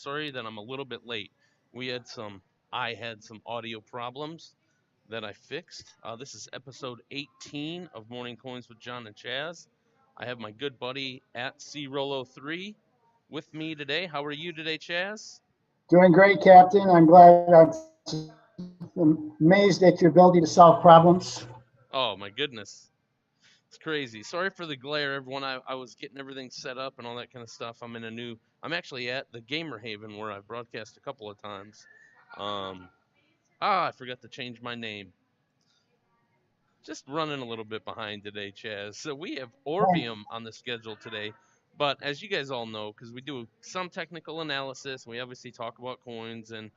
sorry that I'm a little bit late. I had some audio problems that I fixed. This is episode 18 of Morning Coins with John and Chaz. I have my good buddy at CRollo3 with me today. How are you today, Chaz? Doing great, Captain. I'm glad. I'm amazed at your ability to solve problems. Oh, my goodness. It's crazy. Sorry for the glare, everyone. I was getting everything set up and all that kind of stuff. I'm actually at the Gamer Haven where I've broadcast a couple of times. I forgot to change my name. Just running a little bit behind today, Chaz. So we have Orvium on the schedule today. But as you guys all know, because we do some technical analysis, we obviously talk about coins and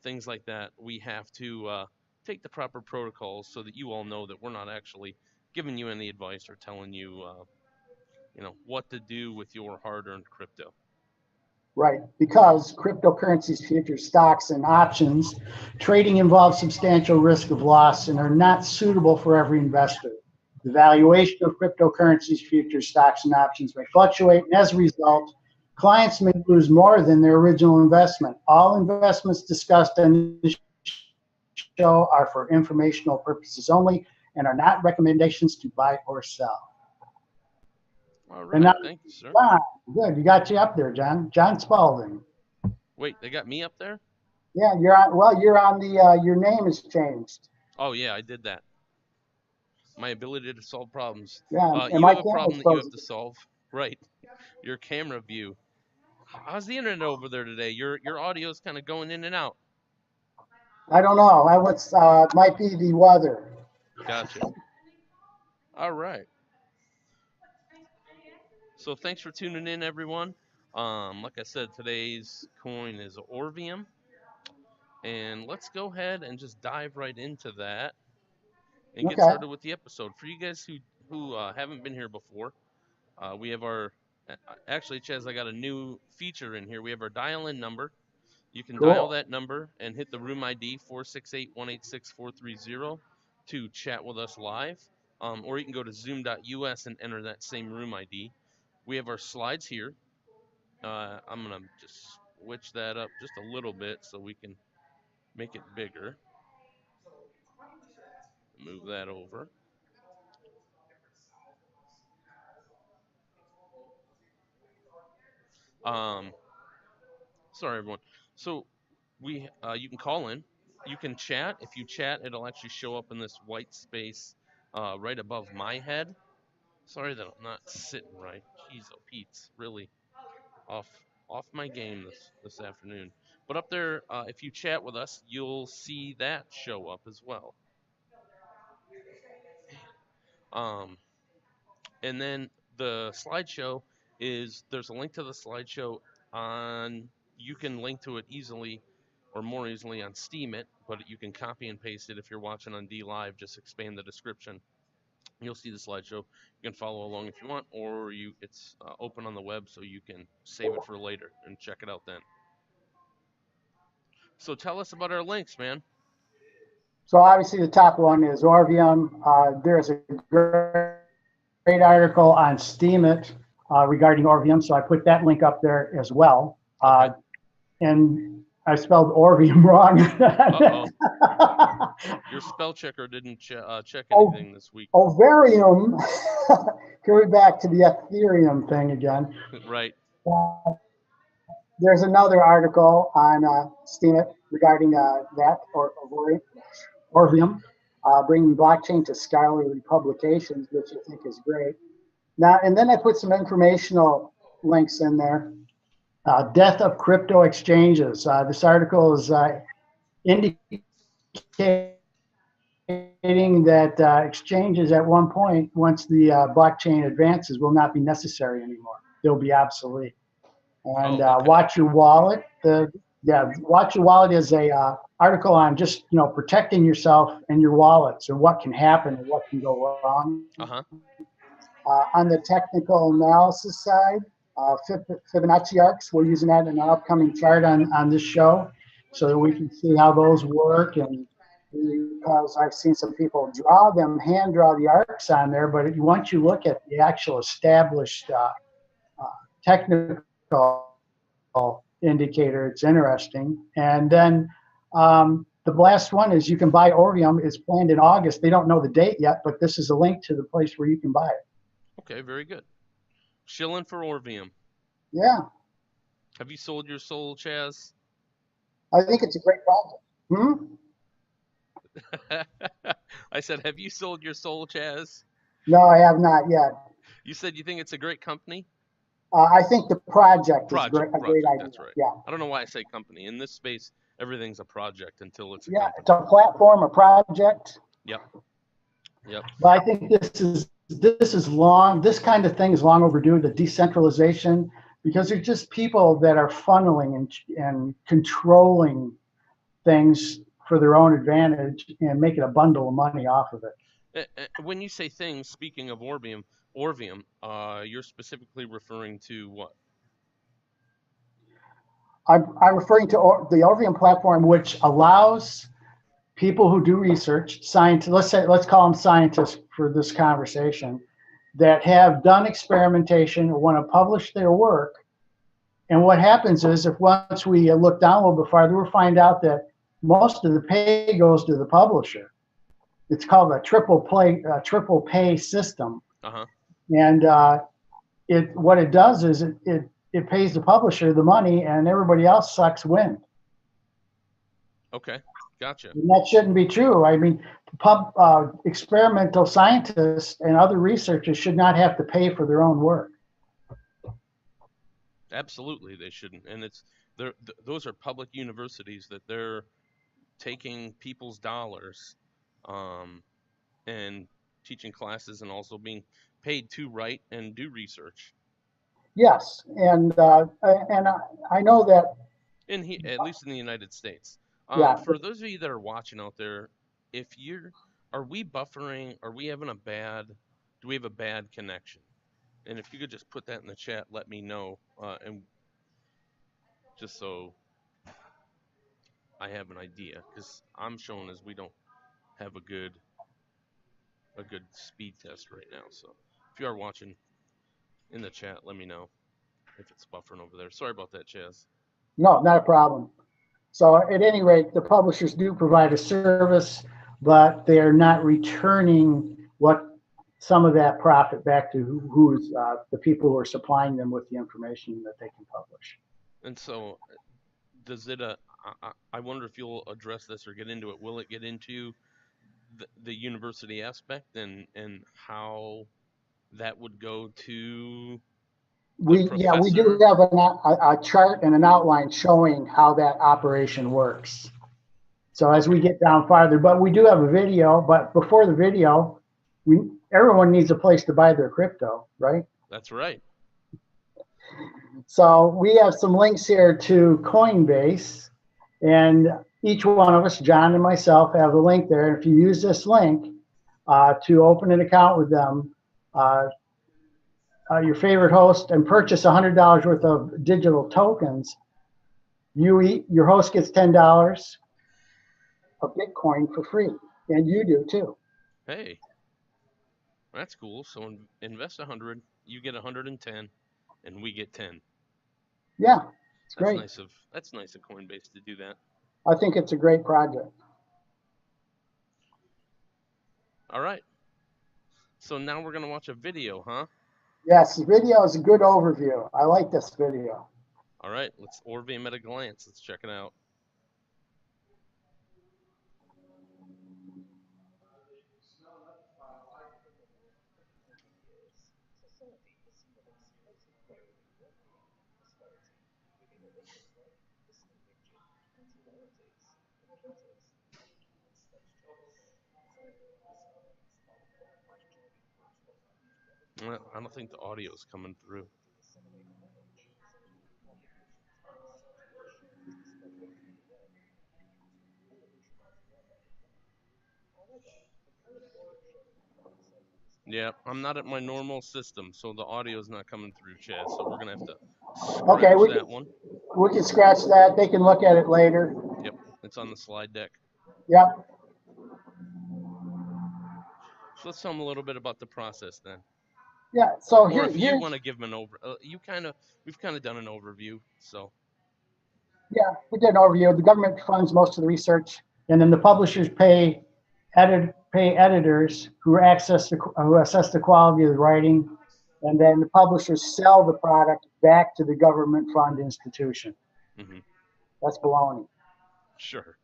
things like that, we have to take the proper protocols so that you all know that we're not actually giving you any advice or telling you, what to do with your hard-earned crypto. Right, because cryptocurrencies, futures, stocks, and options trading involves substantial risk of loss and are not suitable for every investor. The valuation of cryptocurrencies, futures, stocks, and options may fluctuate, and as a result, clients may lose more than their original investment. All investments discussed on this show are for informational purposes only and are not recommendations to buy or sell. All right, thank you, sir. John, good, you got you up there, John. John Spalding. Wait, they got me up there? Yeah, you're on. Well, you're on the. Your name is changed. Oh yeah, I did that. My ability to solve problems. Yeah, and you my have a problem that you have frozen. to solve, right? Your camera view. How's the internet over there today? Your audio is kind of going in and out. I don't know. Might be the weather. Gotcha. All right. So thanks for tuning in, everyone. Like I said, today's coin is Orvium, and let's go ahead and just dive right into that and get started with the episode. For you guys who haven't been here before, we have actually, Chaz, I got a new feature in here. We have our dial-in number. You can dial that number and hit the room ID 468-186-430 to chat with us live, or you can go to zoom.us and enter that same room ID. We have our slides here. I'm going to just switch that up just a little bit so we can make it bigger. Move that over. Sorry, everyone. So you can call in. You can chat. If you chat, it'll actually show up in this white space right above my head. Sorry that I'm not sitting right. Jeez, oh Pete's really off my game this afternoon. But up there, if you chat with us, you'll see that show up as well. And then the slideshow there's a link to the slideshow you can link to it easily or more easily on Steemit, but you can copy and paste it if you're watching on DLive. Just expand the description. You'll see the slideshow. You can follow along if you want, or it's open on the web so you can save it for later and check it out then. So tell us about our links, man. So obviously the top one is Orvium. There's a great article on Steemit regarding Orvium, so I put that link up there as well. Okay. And I spelled Orvium wrong. Uh-oh. Your spell checker didn't check anything this week. Orvium. Going back to the Ethereum thing again. Right. There's another article on Steemit regarding that, or Orvium, bringing blockchain to scholarly publications, which I think is great. Now, and then I put some informational links in there. Death of crypto exchanges. This article is indicating that exchanges at one point, once the blockchain advances, will not be necessary anymore. They'll be obsolete. And okay. Watch Your Wallet. Watch Your Wallet is a article on just protecting yourself and your wallets, and what can happen and what can go wrong. On the technical analysis side, Fibonacci arcs, we're using that in an upcoming chart on this show, so that we can see how those work. And because I've seen some people hand draw the arcs on there, but once you look at the actual established technical indicator. It's interesting. And then the last one is you can buy Orvium. It's planned in August. They don't know the date yet, but this is a link to the place where you can buy it. Okay, very good. Shilling for Orvium. Yeah. Have you sold your soul, Chaz? I think it's a great project. I said, have you sold your soul, Chaz? No, I have not yet. You said you think it's a great company? I think the project is a great idea. That's right. Yeah. I don't know why I say company. In this space, everything's a project until it's a Yeah, company. it's a platform, a project. Yep. But I think this is long. This kind of thing is long overdue. The decentralization, because there's just people that are funneling and controlling things for their own advantage and making a bundle of money off of it. When you say things, speaking of Orvium, you're specifically referring to what? I'm referring to the Orvium platform, which allows people who do research, scientists, let's call them scientists for this conversation, that have done experimentation, want to publish their work. And what happens is, if once we look down a little bit farther, we'll find out that most of the pay goes to the publisher. It's called a triple pay system. Uh-huh. And what it does is it pays the publisher the money, and everybody else sucks wind. Okay, gotcha. And that shouldn't be true. I mean, experimental scientists and other researchers should not have to pay for their own work. Absolutely, they shouldn't. And those are public universities that they're taking people's dollars and teaching classes and also being paid to write and do research. Yes, and I know that. At least in the United States. Yeah. For those of you that are watching out there, are we buffering? Do we have a bad connection? And if you could just put that in the chat, let me know, and just so I have an idea, because I'm showing as we don't have a good speed test right now. So if you are watching in the chat, let me know if it's buffering over there. Sorry about that, Chaz. No, not a problem. So at any rate, the publishers do provide a service, but they are not returning some of that profit back to who's the people who are supplying them with the information that they can publish. And so, does it? I wonder if you'll address this or get into it. Will it get into the university aspect and how that would go to? We do have a chart and an outline showing how that operation works. So as we get down farther, but we do have a video. But before the video, everyone needs a place to buy their crypto, right? That's right. So we have some links here to Coinbase, and each one of us, John and myself, have a link there. And if you use this link to open an account with them, your favorite host, and purchase $100 worth of digital tokens, your host gets $10 of Bitcoin for free, and you do too. Hey, that's cool. So invest 100, you get 110, and we get 10. Yeah, it's great. That's nice of Coinbase to do that. I think it's a great project. All right. So now we're gonna watch a video, huh? Yes, the video is a good overview. I like this video. All right, let's Orvium at a glance. Let's check it out. I don't think the audio is coming through. Yeah, I'm not at my normal system, so the audio is not coming through, Chad. So we're gonna have to scratch that one. We can scratch that. They can look at it later. Yep, it's on the slide deck. Yep. So let's tell them a little bit about the process then. Yeah. So or if you want to give them an we've kind of done an overview. So. Yeah, we did an overview. The government funds most of the research, and then the publishers pay editors who assess the quality of the writing, and then the publishers sell the product back to the government fund institution. Mm-hmm. That's baloney. Sure.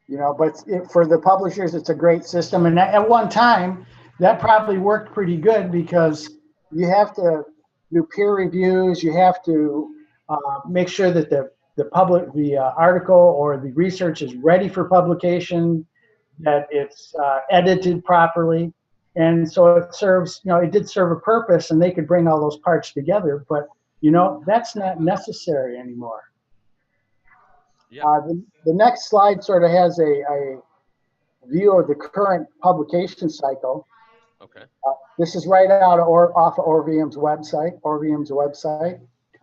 But for the publishers, it's a great system. And at one time, that probably worked pretty good because you have to do peer reviews. You have to make sure that the article or the research is ready for publication, that it's edited properly. And so it did serve a purpose, and they could bring all those parts together. But, that's not necessary anymore. Yeah. The next slide sort of has a view of the current publication cycle. Okay. This is right out off of Orvium's website.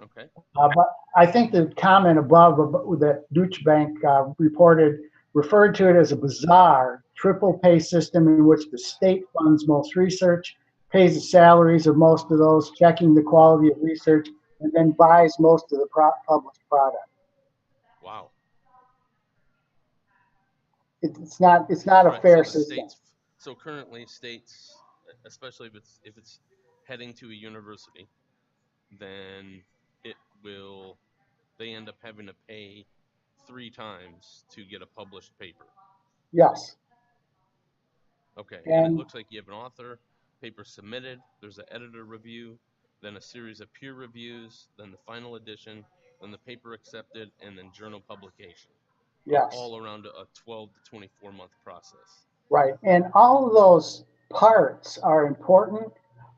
Okay. But I think the comment above that Deutsche Bank reported referred to it as a bizarre triple pay system in which the state funds most research, pays the salaries of most of those, checking the quality of research, and then buys most of the published product. Wow. It's not a fair system. So currently states, especially if it's heading to a university, then they end up having to pay 3 times to get a published paper. Yes. Okay. And it looks like you have an author, paper submitted, there's an editor review, then a series of peer reviews, then the final edition, then the paper accepted, and then journal publication. Yes. All around a 12 to 24 month process. Right. And all of those parts are important,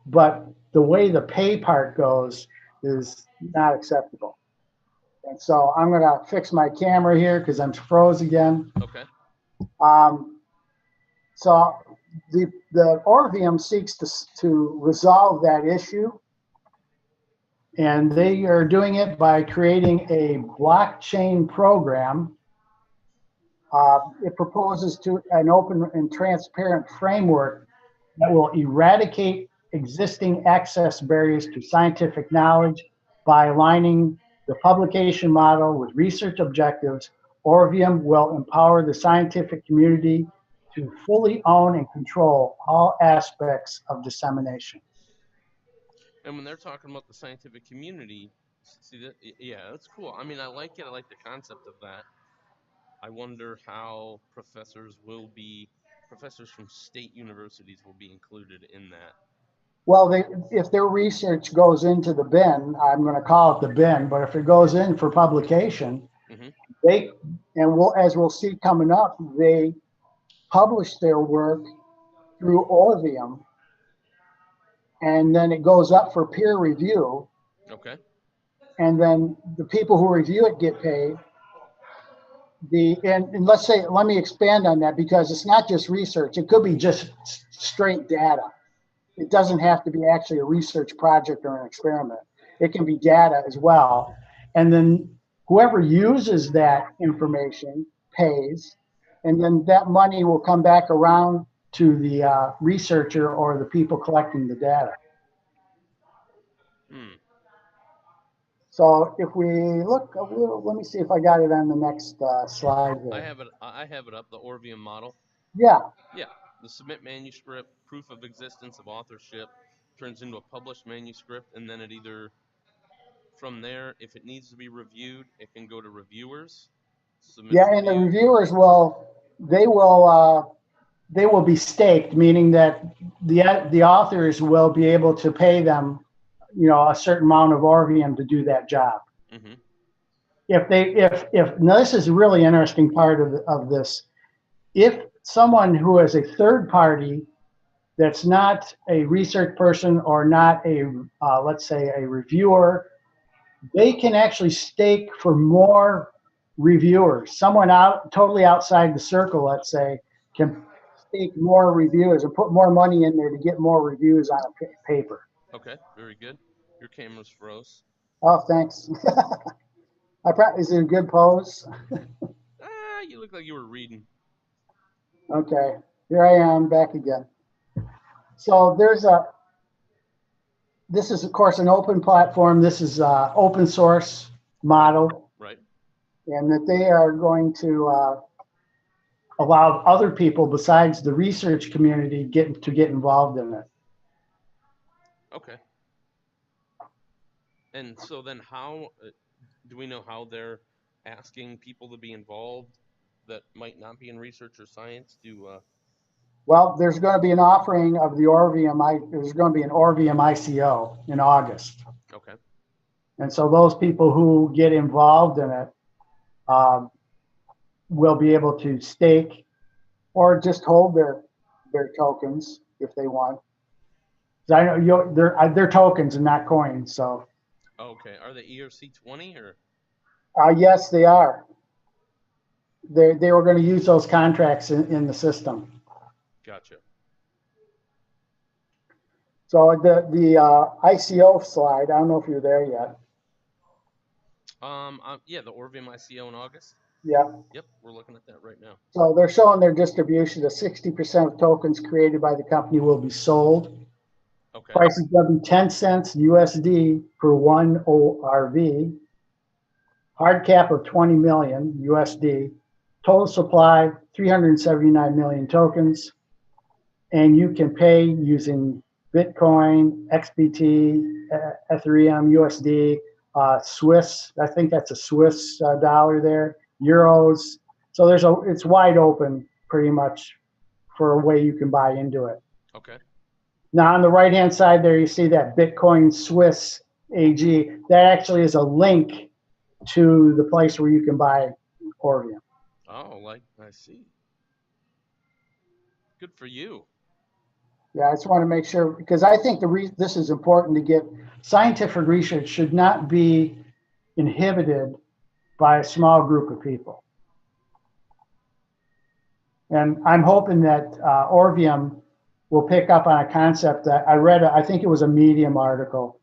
but the way the pay part goes is not acceptable. And so I'm going to fix my camera here because I'm froze again. Okay. So the Orvium seeks to resolve that issue. And they are doing it by creating a blockchain program. It proposes to an open and transparent framework that will eradicate existing access barriers to scientific knowledge by aligning the publication model with research objectives. Orvium will empower the scientific community to fully own and control all aspects of dissemination. And when they're talking about the scientific community, see that, yeah, that's cool. I mean, I like it. I like the concept of that. I wonder how professors from state universities will be included in that. Well, if their research goes into the bin, I'm going to call it the bin, but if it goes in for publication, as we'll see coming up, they publish their work through Orvium, and then it goes up for peer review. Okay. And then the people who review it get paid. And let me expand on that, because it's not just research. It could be just straight data. It doesn't have to be actually a research project or an experiment. It can be data as well. And then whoever uses that information pays, and then that money will come back around to the researcher or the people collecting the data. So if we look, let me see if I got it on the next slide here. I have it up, the Orvium model. Yeah. Yeah. The submit manuscript, proof of existence of authorship, turns into a published manuscript, and then it either, from there, if it needs to be reviewed, it can go to reviewers. And the reviewers will be staked, meaning that the authors will be able to pay them, a certain amount of Orvium to do that job. Mm-hmm. Now this is a really interesting part of this. If someone who is a third party that's not a research person or not let's say a reviewer, they can actually stake for more reviewers. Someone totally outside the circle, let's say, can stake more reviewers and put more money in there to get more reviews on a paper. Okay, very good. Your camera's froze. Oh, thanks. Is it a good pose? You look like you were reading. Okay, here I am back again. So this is of course an open platform. This is open source model. Right. and that they are going to allow other people besides the research community to get involved in it. Okay. And so then how do we know how they're asking people to be involved that might not be in research or science to Well, there's going to be an offering of the Orvium. There's going to be an Orvium ICO in August. Okay. And so those people who get involved in it will be able to stake or just hold their tokens if they want. I know they're tokens and not coins. So Okay. Are they ERC20 or? yes, they are. They were going to use those contracts in the system. Gotcha. So the ICO slide, I don't know if you're there yet. Yeah, the Orvium ICO in August. Yeah. Yep, we're looking at that right now. So they're showing their distribution. The 60% of tokens created by the company will be sold. Okay. Price is going to be 10 cents USD per one ORV. Hard cap of 20 million USD. Total supply 379 million tokens. And you can pay using Bitcoin, XBT, Etherem, USD, Swiss. I think that's a Swiss dollar there. Euros. So it's wide open pretty much for a way you can buy into it. Okay. Now on the right hand side there, you see that Bitcoin Swiss AG. That actually is a link to the place where you can buy Orvium. Oh, I see. Good for you. Yeah, I just want to make sure, because I think this is important to get. Scientific research should not be inhibited by a small group of people. And I'm hoping that Orvium will pick up on a concept that I read. I think it was a Medium article,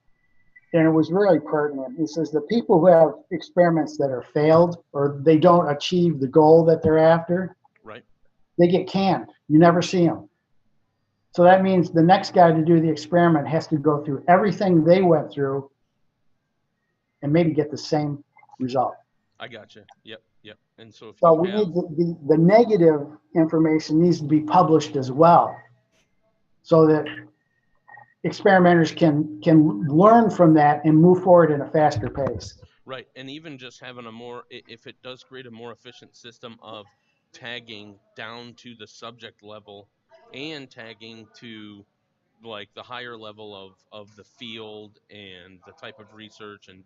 and it was really pertinent. It says the people who have experiments that are failed or they don't achieve the goal that they're after, right, they get canned. You never see them. So that means the next guy to do the experiment has to go through everything they went through and maybe get the same result. I gotcha. Yep. And so if so you we have need the negative information needs to be published as well, so that experimenters can learn from that and move forward in a faster pace. right, and even just having if it does create a more efficient system of tagging down to the subject level and tagging to like the higher level of the field and the type of research and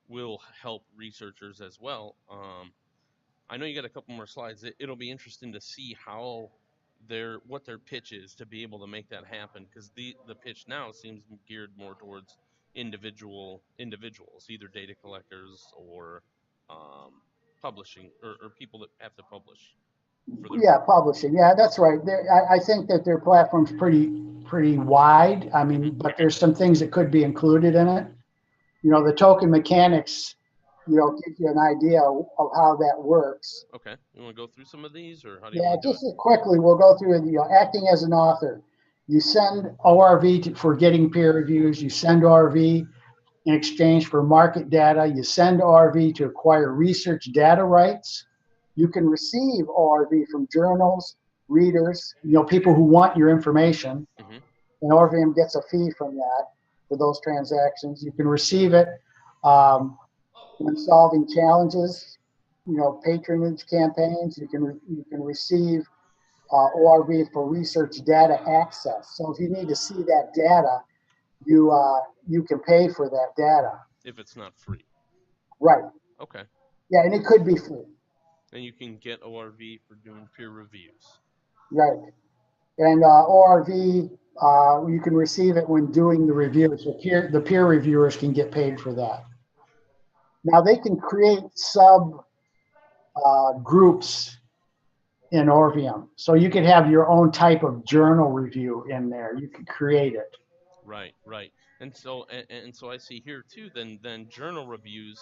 will help researchers as well. I know you got a couple more slides. It'll be interesting to see how what their pitch is to be able to make that happen, because the pitch now seems geared more towards individuals, either data collectors or publishing or people that have to publish. Yeah, publishing. Yeah, that's right. I think that their platform's pretty wide. I mean, but there's some things that could be included in it. The token mechanics, gives you an idea of how that works. Okay, you want to go through some of these, or how do you Yeah, want to do just quickly, we'll go through it. Acting as an author, you send ORV for getting peer reviews. You send ORV in exchange for market data. You send ORV to acquire research data rights. You can receive ORV from journals, readers, people who want your information. Mm-hmm. And Orvium gets a fee from that for those transactions. You can receive it when solving challenges, patronage campaigns. You can receive ORV for research data access. So if you need to see that data, you can pay for that data. If it's not free. Right. Okay. Yeah, and it could be free. And you can get ORV for doing peer reviews. Right. And ORV, you can receive it when doing the reviews. So the peer reviewers can get paid for that. Now they can create sub groups in Orvium. So you could have your own type of journal review in there. You could create it. Right. And so I see here too, then journal reviews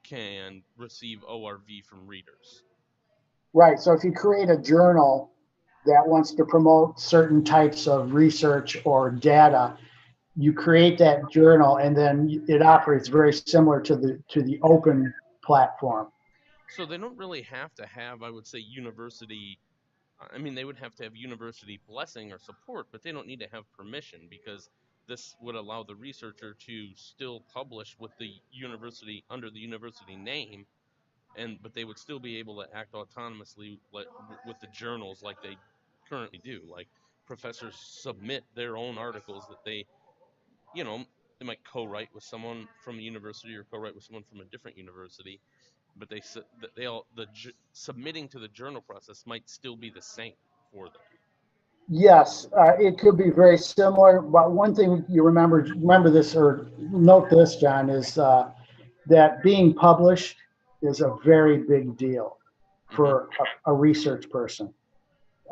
can receive ORV from readers. Right. So if you create a journal that wants to promote certain types of research or data, you create that journal, and then it operates very similar to the open platform. So they don't really have to have, I would say, university. I mean, they would have to have university blessing or support, but they don't need to have permission because this would allow the researcher to still publish with the university under the university name, and but they would still be able to act autonomously with the journals like they currently do. Like professors submit their own articles that they might co-write with someone from a university or co-write with someone from a different university, but they all submitting to the journal process might still be the same for them. Yes, it could be very similar, but one thing you remember this or note this, John, is that being published is a very big deal Hmm. for a research person.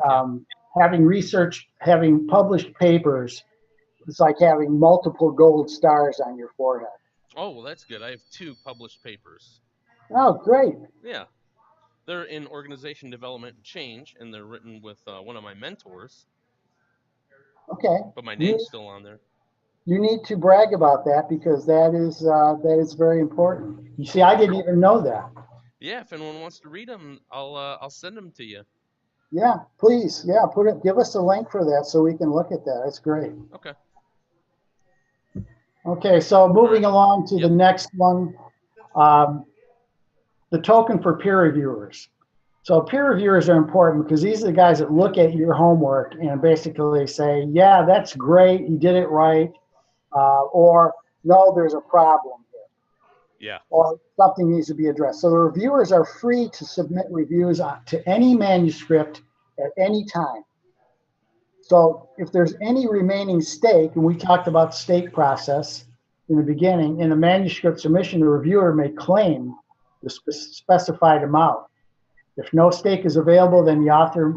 Yeah. Um, having published papers, it's like having multiple gold stars on your forehead. Oh, well, that's good. I have two published papers. Oh, great. Yeah. They're in organization development and change, and they're written with one of my mentors, Okay. but my You name's still on there. you need to brag about that because that is very important. You see, I didn't even know that. Yeah, if anyone wants to read them, I'll send them to you. Yeah, please. Yeah, give us a link for that so we can look at that. That's great. Okay. Okay, so All moving right. along to the Yep. next one, um, the token for peer reviewers. So peer reviewers are important because these are the guys that look at your homework and basically say, yeah, that's great, you did it right, or no, there's a problem here, Yeah. or something needs to be addressed. So the reviewers are free to submit reviews to any manuscript at any time. So if there's any remaining stake, and we talked about the stake process in the beginning, in the manuscript submission, the reviewer may claim the specified amount. If no stake is available, then the author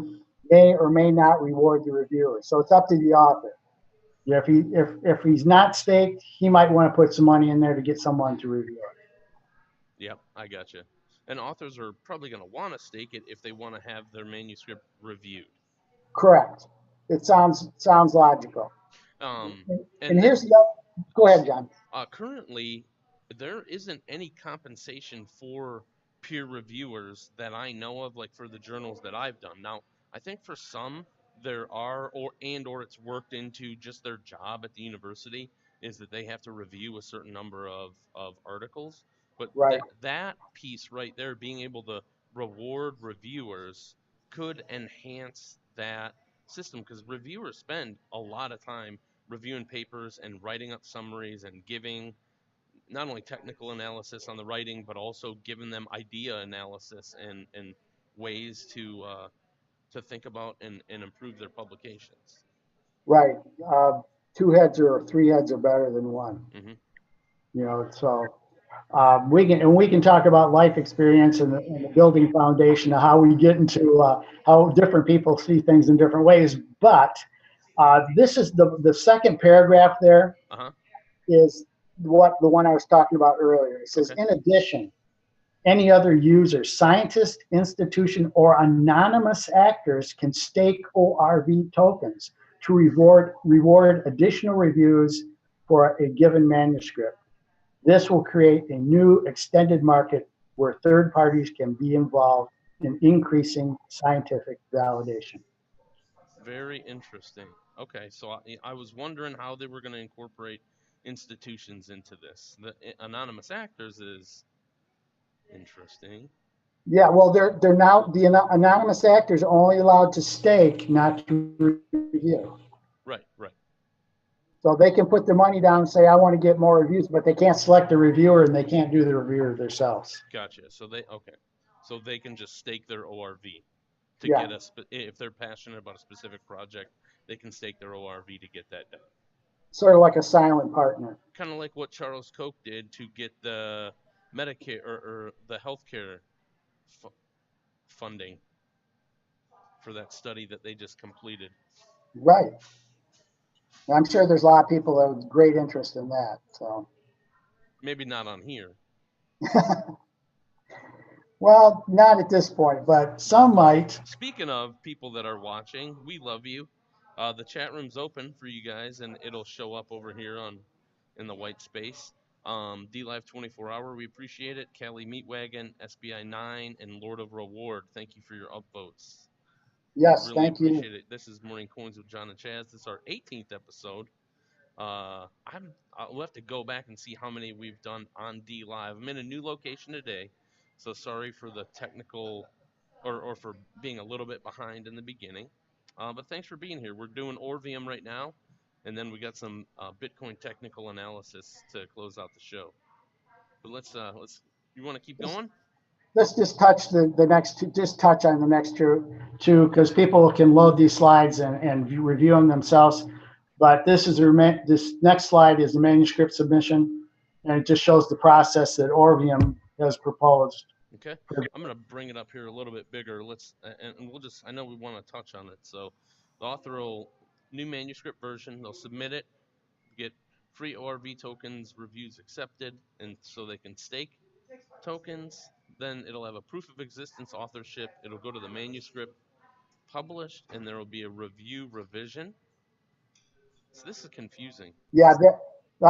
may or may not reward the reviewer. So it's up to the author. Yeah, if he's not staked, he might want to put some money in there to get someone to review it. Yep. I gotcha. And authors are probably going to want to stake it if they want to have their manuscript reviewed. Correct. It sounds logical. And And here's the other, go ahead, John. currently, there isn't any compensation for peer reviewers that I know of, like for the journals that I've done. Now, I think for some there are, or it's worked into just their job at the university is that they have to review a certain number of articles. But Right, that piece right there, being able to reward reviewers, could enhance that system because reviewers spend a lot of time reviewing papers and writing up summaries and giving not only technical analysis on the writing, but also giving them idea analysis and ways to think about and improve their publications. right. Two heads or three heads are better than one. Hmm. So we can talk about life experience and the building foundation of how we get into how different people see things in different ways. But this is the second paragraph there Uh huh. is what the one I was talking about earlier. It says, Okay. in addition, any other user, scientist, institution, or anonymous actors can stake ORV tokens to reward additional reviews for a given manuscript. This will create a new extended market where third parties can be involved in increasing scientific validation. Very interesting. Okay, so I was wondering how they were going to incorporate institutions into this. The anonymous actors is interesting. Yeah, well, they're now the anonymous actors are only allowed to stake, not to review. Right, right. So they can put their money down and say, I want to get more reviews, but they can't select a reviewer and they can't do the reviewer themselves. Gotcha. So they can just stake their ORV to Yeah, get if they're passionate about a specific project, they can stake their ORV to get that done. sort of like a silent partner. Kind of like what Charles Koch did to get the Medicare or the healthcare f- funding for that study that they just completed. Right. I'm sure there's a lot of people that have great interest in that. So, Maybe not on here. well, not at this point, but some might. Speaking of people that are watching, we love you. The chat room's open for you guys, and it'll show up over here in the white space. D Live 24 Hour, we appreciate it. Cali Meatwagon, SBI 9, and Lord of Reward, thank you for your upvotes. Yes, Really thank you. appreciate it. This is Morning Coins with John and Chaz. This is our 18th episode. We'll have to go back and see how many we've done on D Live. I'm in a new location today, so sorry for the technical or for being a little bit behind in the beginning. But thanks for being here. We're doing Orvium right now, and then we got some Bitcoin technical analysis to close out the show. But let's you want to keep going? Let's just touch just touch on the next two, because people can load these slides and review them themselves. But this next slide is the manuscript submission, and it just shows the process that Orvium has proposed. Okay, I'm gonna bring it up here a little bit bigger. And we'll just, I know we want to touch on it. So the author will, new manuscript version, they'll submit it, get free ORV tokens, reviews accepted, and so they can stake tokens. Then it'll have a proof of existence authorship. It'll go to the manuscript published, and there will be a review revision. So this is confusing. Yeah,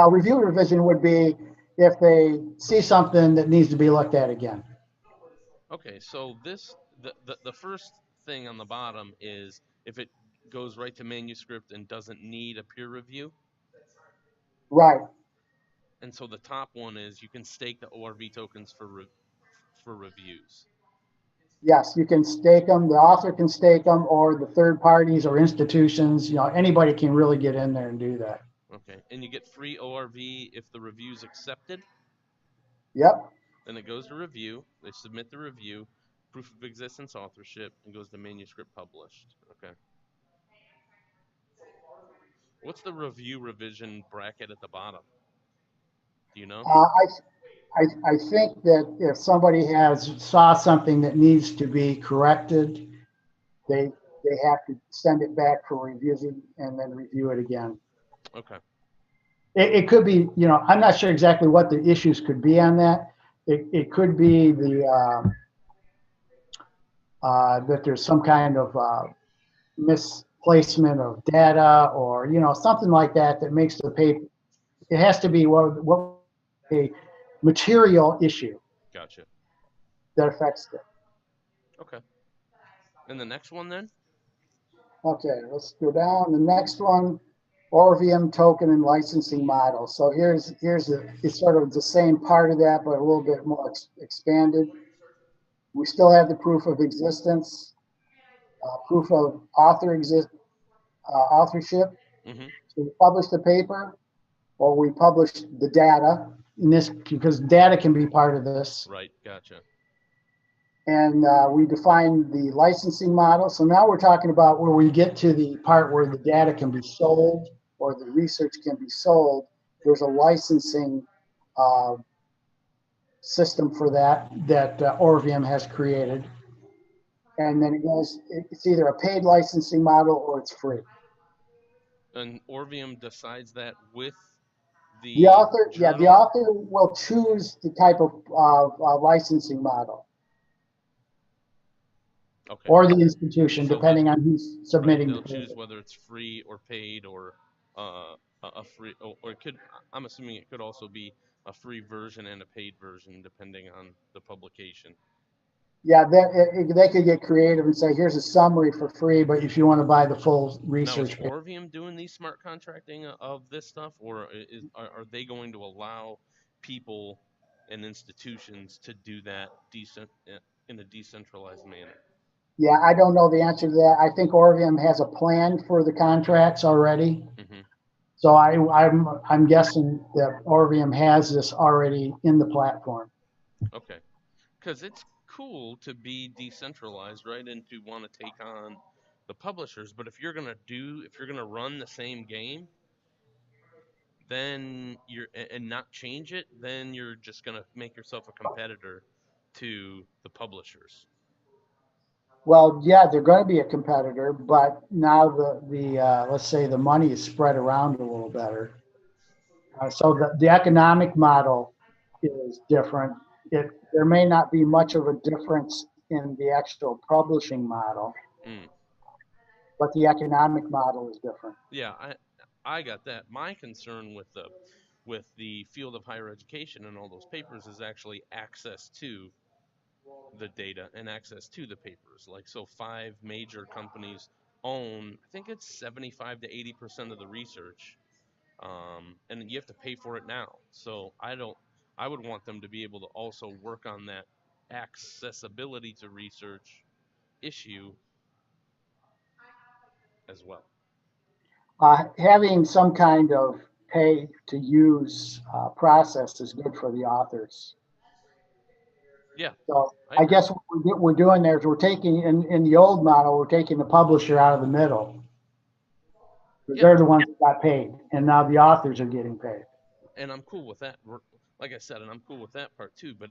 review revision would be if they see something that needs to be looked at again. Okay, so the first thing on the bottom is if it goes right to manuscript and doesn't need a peer review. Right. And so the top one is you can stake the ORV tokens for reviews. Yes, you can stake them. The author can stake them, or the third parties or institutions. Anybody can really get in there and do that. Okay, and you get free ORV if the review's accepted. Yep. Then it goes to review. They submit the review, proof of existence authorship, and goes to manuscript published. Okay. What's the review revision bracket at the bottom? Do you know? I think that if somebody saw something that needs to be corrected, they have to send it back for review and then review it again. Okay. It could be, I'm not sure exactly what the issues could be on that. It could be that there's some kind of misplacement of data, or something like that makes the paper. It has to be what a material issue. Gotcha. That affects it. Okay. And the next one then? Okay, let's go down. The next one, Orvium token and licensing model. So it's sort of the same part of that, but a little bit more expanded. We still have the proof of existence, proof of authorship. Mm-hmm. So we publish the paper, or we publish the data. In this, because data can be part of this. Right. Gotcha. And we define the licensing model. So now we're talking about where we get to the part where the data can be sold or the research can be sold. There's a licensing system for that Orvium has created. And then it's either a paid licensing model or it's free. And Orvium decides that with the author. journal? Yeah, the author will choose the type of licensing model. Okay. Or the institution, So depending on who's submitting. Right, they'll choose whether it's free or paid, or a free, or it could. I'm assuming it could also be a free version and a paid version, depending on the publication. Yeah, they could get creative and say, here's a summary for free, but if you want to buy the full research. Now, is Orvium doing these smart contracting of this stuff, or are they going to allow people and institutions to do that in a decentralized manner? Yeah, I don't know the answer to that. I think Orvium has a plan for the contracts already. Mm-hmm. So I'm guessing that Orvium has this already in the platform. Okay, because it's cool to be decentralized, right, and to want to take on the publishers. But if you're gonna run the same game, then and not change it, then you're just gonna make yourself a competitor to the publishers. Well, yeah, they're going to be a competitor, but now the let's say the money is spread around a little better. So the economic model is different. There may not be much of a difference in the actual publishing model, but the economic model is different. Yeah, I got that. My concern with with the field of higher education and all those papers is actually access to the data and access to the papers. Like, so 5 major companies own, I think it's 75 to 80% of the research, and you have to pay for it now. So I would want them to be able to also work on that accessibility to research issue as well. Having some kind of pay to use process is good for the authors. Yeah, So I I agree. guess what we're doing there is we're taking, in the old model, we're taking the publisher out of the middle. Because Yeah, they're the ones that got paid, and now the authors are getting paid. and I'm cool with that. Like I said, and I'm cool with that part too. But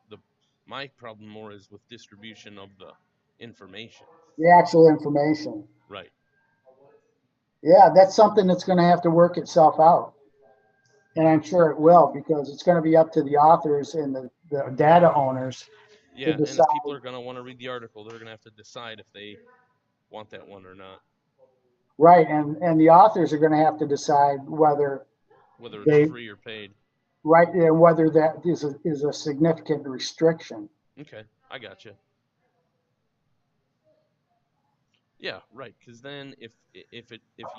the my problem more is with distribution of the information. The actual information. Right. Yeah, that's something that's going to have to work itself out. And I'm sure it will, because it's going to be up to the authors and the data owners to Yeah, and decide. if people are gonna want to read the article, they're gonna have to decide if they want that one or not, Right, and the authors are going to have to decide whether whether it's they, free or paid. right, and whether that is a significant restriction. Okay, I got you. Yeah, right. Because then if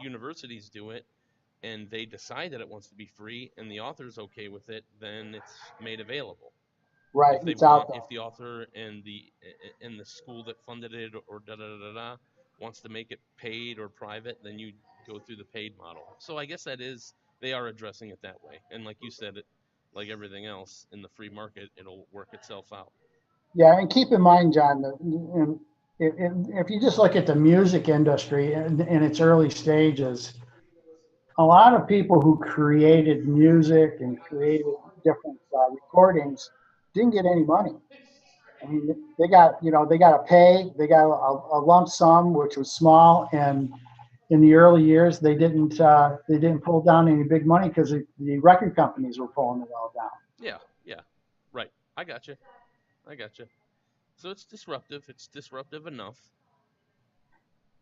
universities do it and they decide that it wants to be free and the author's okay with it, then it's made available. Right, If they it's out want, there. if the author and the school that funded it or da da da da wants to make it paid or private, then you go through the paid model. So I guess that is, they are addressing it that way. And like you said, it, like everything else in the free market, it'll work itself out. Yeah, and keep in mind, John, that if you just look at the music industry in its early stages, a lot of people who created music and created different recordings didn't get any money. I mean, they got to pay, they got a lump sum, which was small, and in the early years, they didn't pull down any big money because the record companies were pulling it all down. Yeah, yeah, right. I got you. I got you. So it's disruptive. It's disruptive enough.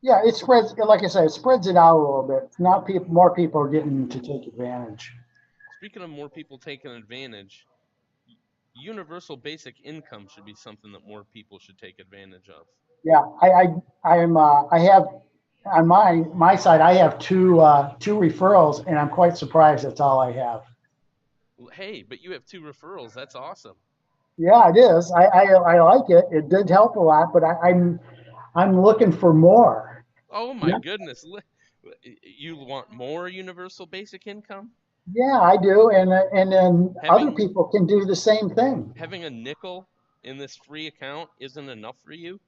Yeah, it spreads. Like I said, it spreads it out a little bit. Not people, more people are getting to take advantage. Speaking of more people taking advantage, universal basic income should be something that more people should take advantage of. Yeah, I have on my side. I have two referrals, and I'm quite surprised that's all I have. Hey, but you have 2 referrals. That's awesome. Yeah, it is. I like it. It did help a lot, but I'm looking for more. Oh my Yeah, goodness. You want more universal basic income? yeah, I do, and then other Having people can do the same thing. having a nickel in this free account isn't enough for you?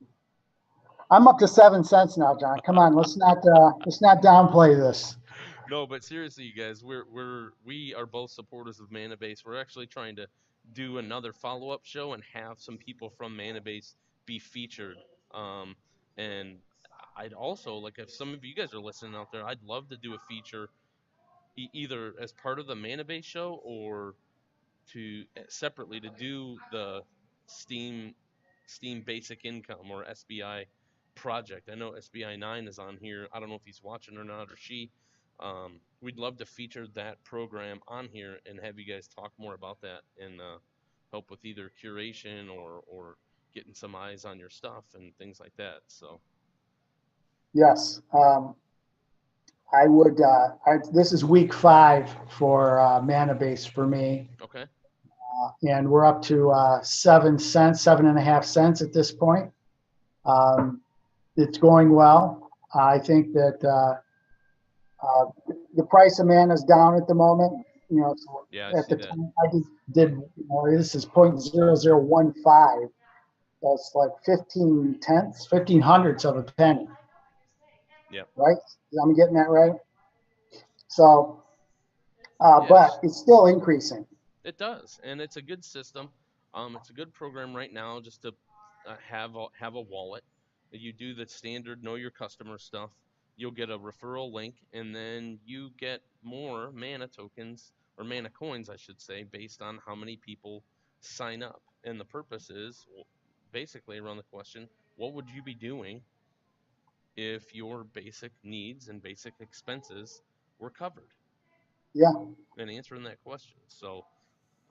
I'm up to 7 cents now, John. Come on, let's not downplay this. No, but seriously, you guys, we are both supporters of Mannabase. We're actually trying to do another follow-up show and have some people from Mannabase be featured. Um, and I'd also like, if some of you guys are listening out there, I'd love to do a feature either as part of the Mannabase show or to separately to do the Steam Steam Basic Income or SBI project. I know SBI 9 is on here. I don't know if he's watching or not, or she. We'd love to feature that program on here and have you guys talk more about that and help with either curation or getting some eyes on your stuff and things like that. So Yes, I would. This is week 5 for Mannabase for me, okay, and we're up to 7 cents, 7.5 cents at this point. Um, it's going well. I think that uh, the price of Manna is down at the moment. So yeah, I at see the that. time I just did, this is 0.0015. That's like 15 tenths, 15 hundredths of a penny, Yep. right? I'm getting that right. So, but Yes. it's still increasing. It does, and it's a good system. It's a good program right now just to have a wallet. You do the standard know your customer stuff. You'll get a referral link, and then you get more mana tokens or mana coins, I should say, based on how many people sign up. And the purpose is basically around the question: what would you be doing if your basic needs and basic expenses were covered? Yeah. and answering that question. So,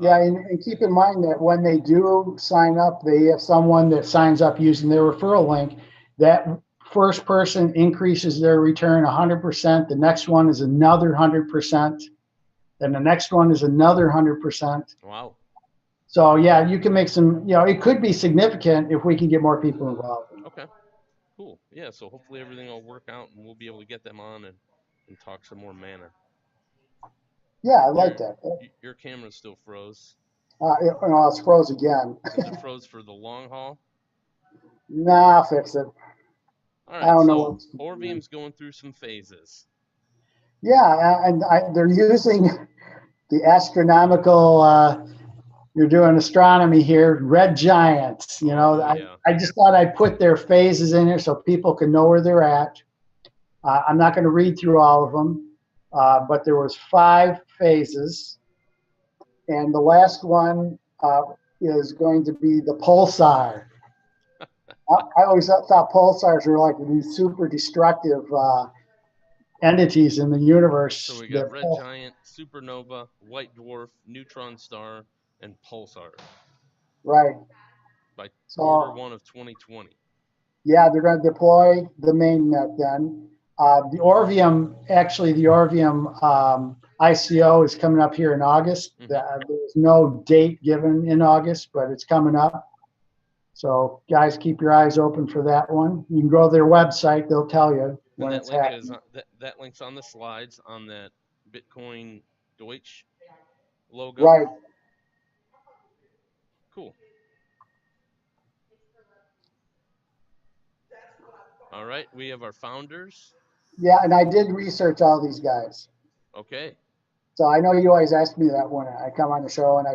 Yeah, and keep in mind that when they do sign up, they have someone that signs up using their referral link. That first person increases their return 100%. The next one is another 100%. Then the next one is another 100%. wow. So yeah, you can make some. It could be significant if we can get more people involved. Okay. Cool. Yeah. So hopefully everything will work out, and we'll be able to get them on and talk some more Manna. Yeah, I like Your that. your camera still froze. It's froze again. Is it froze for the long haul? Nah, I'll fix it. All I right. don't know So what's going on. Orvium's going through some phases. Yeah, and they're using the astronomical. You're doing astronomy here. Red giants. Oh yeah. I just thought I'd put their phases in here so people can know where they're at. I'm not going to read through all of them, but there was 5 phases, and the last one is going to be the pulsar. I always thought pulsars were like these super destructive entities in the So universe. we got red giant, supernova, white dwarf, neutron star, and pulsar Right. by quarter So one of 2020. yeah, they're going to deploy the mainnet then. The Orvium ICO is coming up here in August. There's no date given in August, but it's coming up. So guys, keep your eyes open for that one. You can go to their website; they'll tell you And when that it's link is happening. that link's on the slides on that Bitcoin Deutsch logo. Right. Cool. All right, we have our founders. Yeah, and I did research all these guys. Okay. So I know you always ask me that when I come on the show, and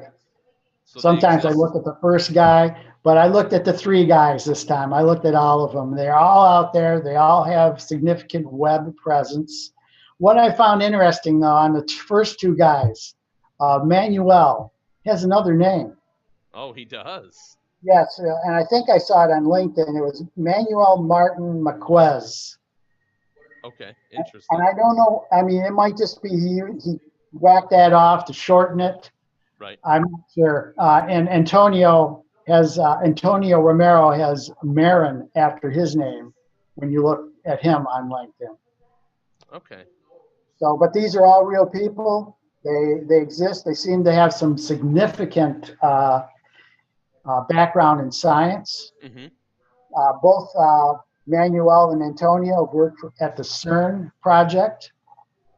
So they sometimes I exist. look at the first guy, but I looked at the 3 guys this time. I looked at all of them. They're all out there. They all have significant web presence. What I found interesting, though, on the first 2 guys, Manuel has another name. Oh, he does. Yes, and I think I saw it on LinkedIn. It was Manuel Martin Marquez. Okay, And interesting. I don't know. I mean, it might just be he whacked that off to shorten it. Right. I'm not sure. And Antonio Romero has Marin after his name when you look at him on LinkedIn. Okay. So, but these are all real people. They exist. They seem to have some significant background in science. Mm-hmm. Both Manuel and Antonio have worked at the CERN project,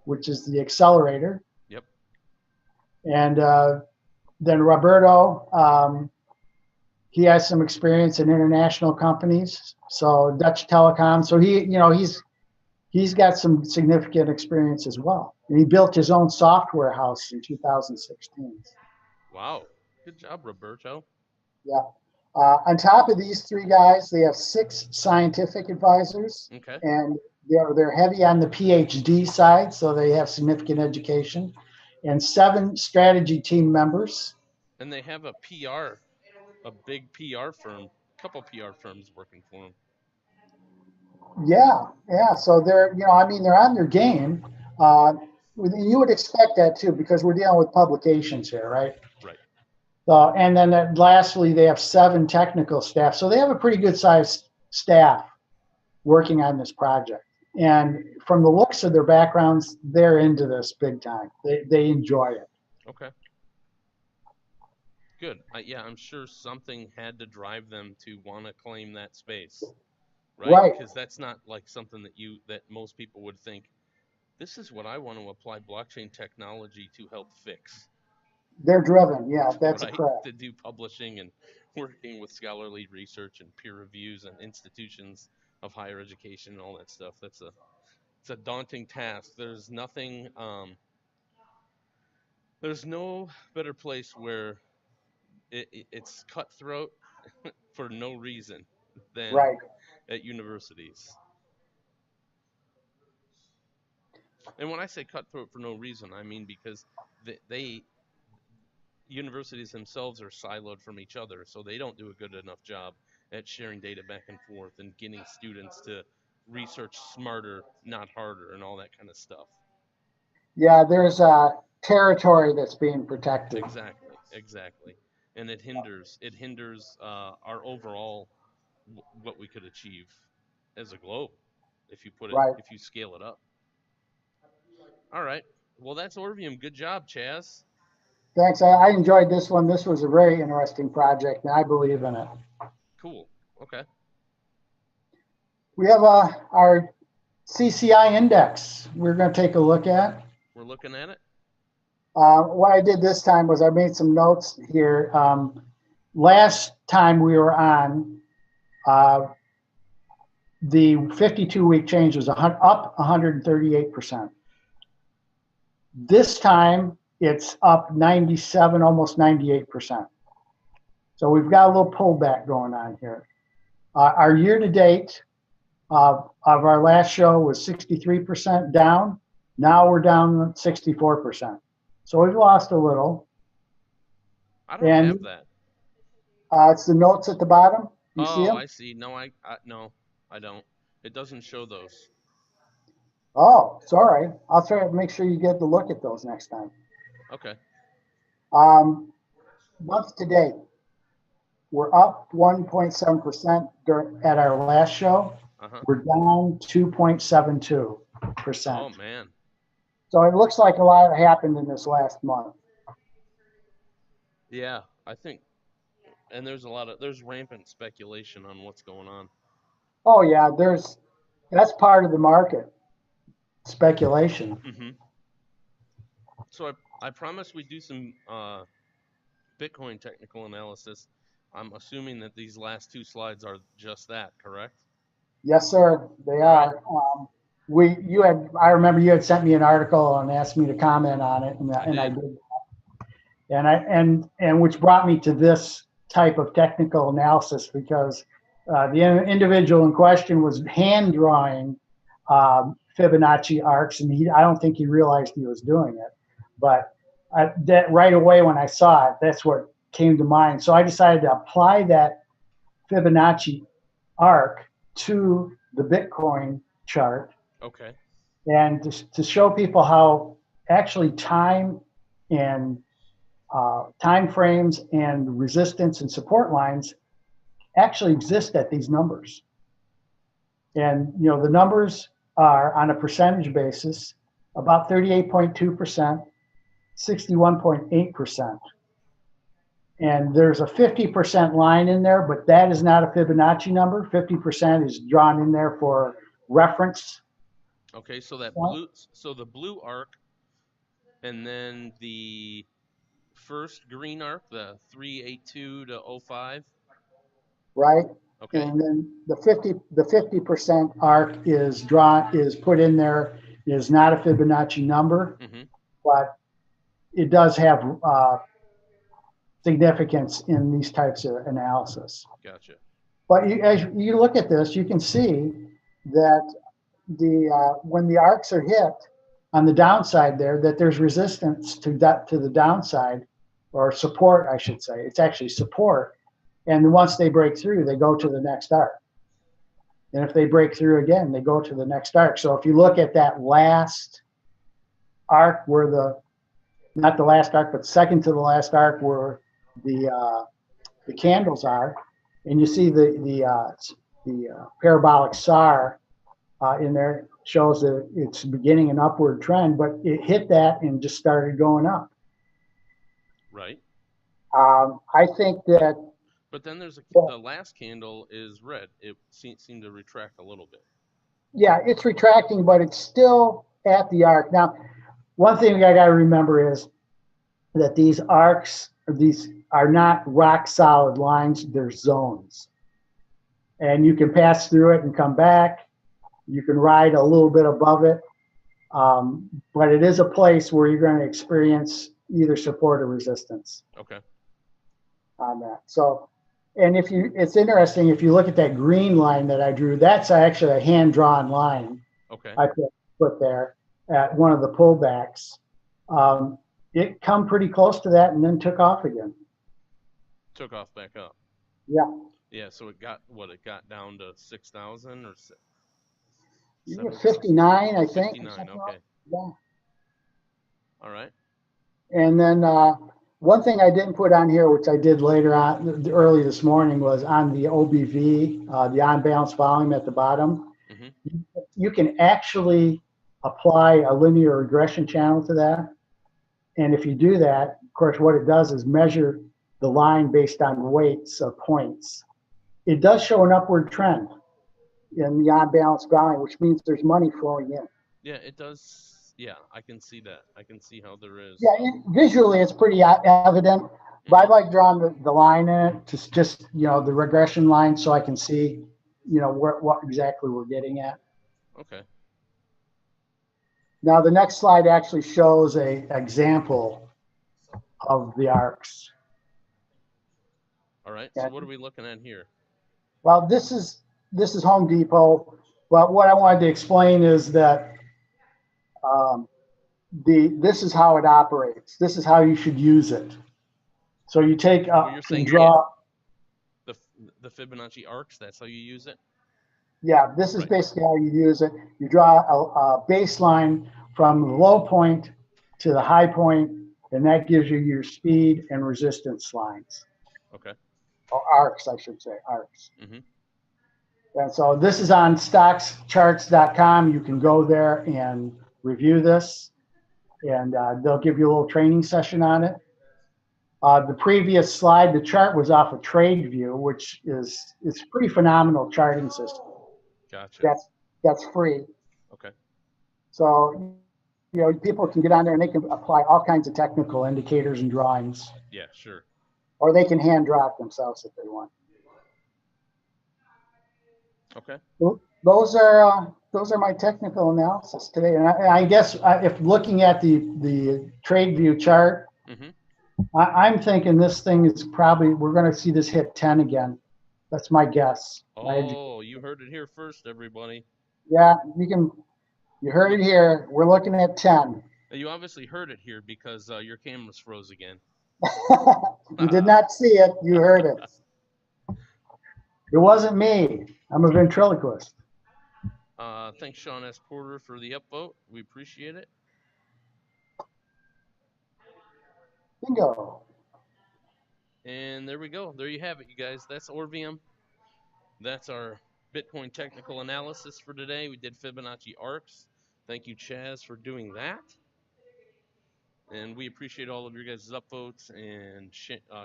which is the accelerator. Yep. And then Roberto, he has some experience in international companies, so Dutch Telecom. So he's got some significant experience as well. And he built his own software house in 2016. Wow. Good job, Roberto. Yeah. On top of these 3 guys, they have 6 scientific advisors, Okay. and they're heavy on the PhD side, so they have significant education, and 7 strategy team members. And they have a PR, a big PR firm, a couple PR firms working for them. Yeah. So they're on their game. You would expect that too, because we're dealing with publications here, right? Right. So, and then lastly, they have 7 technical staff. So they have a pretty good sized staff working on this project. And from the looks of their backgrounds, they're into this big time. They enjoy it. Okay. Good. Yeah, I'm sure something had to drive them to want to claim that space, right? Right. Because that's not like something that most people would think. This is what I want to apply blockchain technology to help fix, They're driven. Yeah, that's right? correct. To do publishing and working with scholarly research and peer reviews and institutions of higher education and all that stuff. It's a daunting task. There's no better place where it's cutthroat for no reason than Right. at universities. And when I say cutthroat for no reason, I mean because they universities themselves are siloed from each other, so they don't do a good enough job at sharing data back and forth and getting students to research smarter, not harder, and all that kind of stuff. Yeah, there's a territory that's being protected. Exactly, and it hinders our overall what we could achieve as a globe Right. if you scale it up. All right. Well, that's Orvium. Good job, Chaz. Thanks. I enjoyed this one. This was a very interesting project, and I believe in it. Cool. Okay. We have our CCI index we're going to take a look at. We're looking at it. What I did this time was I made some notes here. Last time we were on, uh, the 52-week change was up 138%. This time it's up 97, almost 98%. So we've got a little pullback going on here. Our year to date of our last show was 63% down. Now we're down 64%. So we've lost a little. I don't And have that. it's the notes at the bottom. You see Oh, them? I see. No, no, I don't. It doesn't show those. Oh, sorry. I'll try to make sure you get to look at those next time. Okay. Um, month to date, we're up 1.7% at our last show. Uh-huh. We're down 2.72%. Oh man. So it looks like a lot happened in this last month. Yeah, I think, and there's rampant speculation on what's going on. Oh yeah, that's part of the market speculation. Mm-hmm. So I promise we do some Bitcoin technical analysis. I'm assuming that these last two slides are just that, correct? Yes, sir, they All right. are. I remember you had sent me an article and asked me to comment on it, and I did. did. And which brought me to this type of technical analysis because the individual in question was hand drawing Fibonacci arcs, and I don't think he realized he was doing it. But that right away when I saw it, that's what came to mind. So I decided to apply that Fibonacci arc to the Bitcoin chart, Okay. and to show people how actually and time frames and resistance and support lines actually exist at these numbers. And the numbers are on a percentage basis about 38.2%, 61.8%. And there's a 50% line in there, but that is not a Fibonacci number. 50% is drawn in there for reference. Okay, so the blue arc, and then the first green arc, the 382 to 05. Right. Okay. And then the 50% arc is put in there, is not a Fibonacci number, Mm-hmm. but it does have significance in these types of analysis. Gotcha. But as you look at this, you can see that when the arcs are hit on the downside there, that there's resistance to the downside, or support, I should say. It's actually support. And once they break through, they go to the next arc. And if they break through again, they go to the next arc. So if you look at that last arc where not the last arc, but second to the last arc where the candles are, and you see the parabolic SAR in there, shows that it's beginning an upward trend, but it hit that and just started going up. Right. I think that. But then the last candle is red. It seemed to retract a little bit. Yeah, it's retracting, but it's still at the arc. Now, one thing I got to remember is that these arcs, these are not rock solid lines, they're zones. And you can pass through it and come back. You can ride a little bit above it. But it is a place where you're going to experience either support or resistance. Okay. On that. So, and it's interesting, if you look at that green line that I drew, that's actually a hand-drawn line. Okay. I put there at one of the pullbacks. It come pretty close to that and then took off again. Took off back up. Yeah. Yeah. So it got down to 6,000 or 59, I think. 59. Okay. Yeah. All right. And then one thing I didn't put on here, which I did later on, early this morning, was on the OBV, the on-balance volume at the bottom. Mm-hmm. You can actually apply a linear regression channel to that. And if you do that, of course, what it does is measure the line based on weights of points. It does show an upward trend in the on-balance volume, which means there's money flowing in. Yeah, it does. Yeah, I can see that. I can see how there is. Yeah, visually it's pretty evident, but I like drawing the line in it to just, the regression line so I can see, what exactly we're getting at. Okay. Now the next slide actually shows a example of the arcs. All right. So what are we looking at here? Well, this is Home Depot, but what I wanted to explain is that this is how it operates. This is how you should use it. So you take up You're and saying draw. the Fibonacci arcs. That's how you use it. Yeah, this is basically how you use it. You draw a baseline from the low point to the high point, and that gives you your speed and resistance lines. Okay. Or arcs, I should say, arcs. Mm-hmm. And so this is on stockscharts.com. You can go there and review this, and they'll give you a little training session on it. The previous slide, the chart was off of TradeView, which it's a pretty phenomenal charting system. Gotcha. That's free. Okay. So, people can get on there and they can apply all kinds of technical indicators and drawings. Yeah, sure. Or they can hand draw it themselves if they want. Okay. Those are my technical analysis today. And I guess if looking at the TradeView chart, mm-hmm. I'm thinking this thing is probably, we're going to see this hit 10 again. That's my guess. Oh, you heard it here first, everybody. Yeah, you heard it here. We're looking at 10. You obviously heard it here because your cameras froze again. You did not see it. You heard it. It wasn't me. I'm a ventriloquist. Thanks, Sean S. Porter, for the upvote. We appreciate it. Bingo. And there we go. There you have it, you guys. That's Orvium. That's our Bitcoin technical analysis for today. We did Fibonacci arcs. Thank you, Chaz, for doing that. And we appreciate all of your guys' upvotes and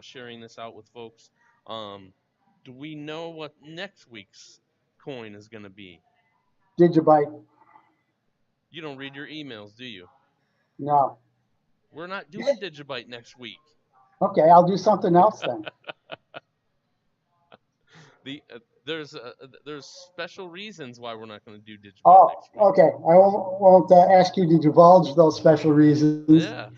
sharing this out with folks. Do we know what next week's coin is going to be? Digibyte. You don't read your emails, do you? No. We're not doing Digibyte next week. Okay, I'll do something else then. There's special reasons why we're not going to do Digibyte next week. Okay. I won't ask you to divulge those special reasons. Yeah.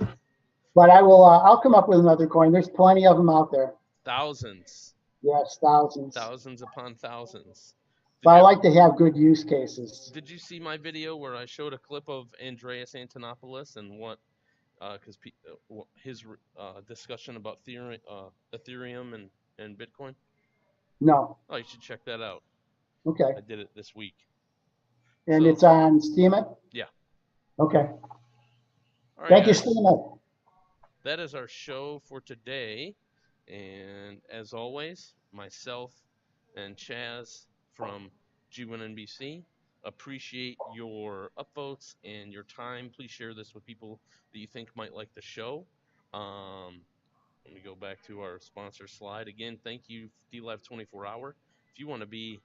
But I will. I'll come up with another coin. There's plenty of them out there. Thousands. Yes, thousands. Thousands upon thousands. But I like to have good use cases. Did you see my video where I showed a clip of Andreas Antonopoulos and his discussion about Ethereum and Bitcoin? No. Oh, you should check that out. Okay. I did it this week. And it's on Steemit? Yeah. Okay. All right, Thank you, Steemit. That is our show for today. And as always, myself and Chaz from G1NBC appreciate your upvotes and your time. Please share this with people that you think might like the show. Let me go back to our sponsor slide. Again, thank you, DLive 24 Hour. If you want to be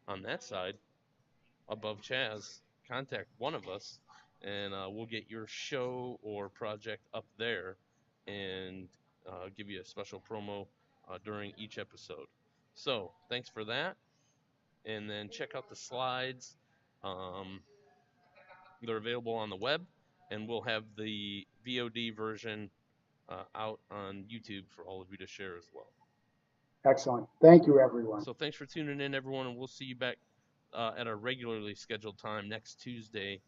on that side above Chaz, contact one of us, and we'll get your show or project up there and give you a special promo during each episode. So thanks for that. And then check out the slides. They're available on the web, and we'll have the VOD version out on YouTube for all of you to share as well. Excellent. Thank you, everyone. So thanks for tuning in, everyone, and we'll see you back at our regularly scheduled time next Tuesday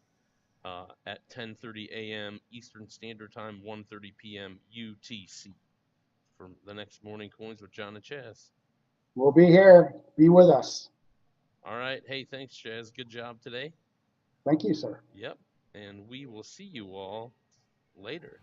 at 10:30 a.m. Eastern Standard Time, 1:30 p.m. UTC for the next Morning Coins with John and Chaz. We'll be here. Be with us. All right. Hey, thanks, Chaz. Good job today. Thank you, sir. Yep. And we will see you all later.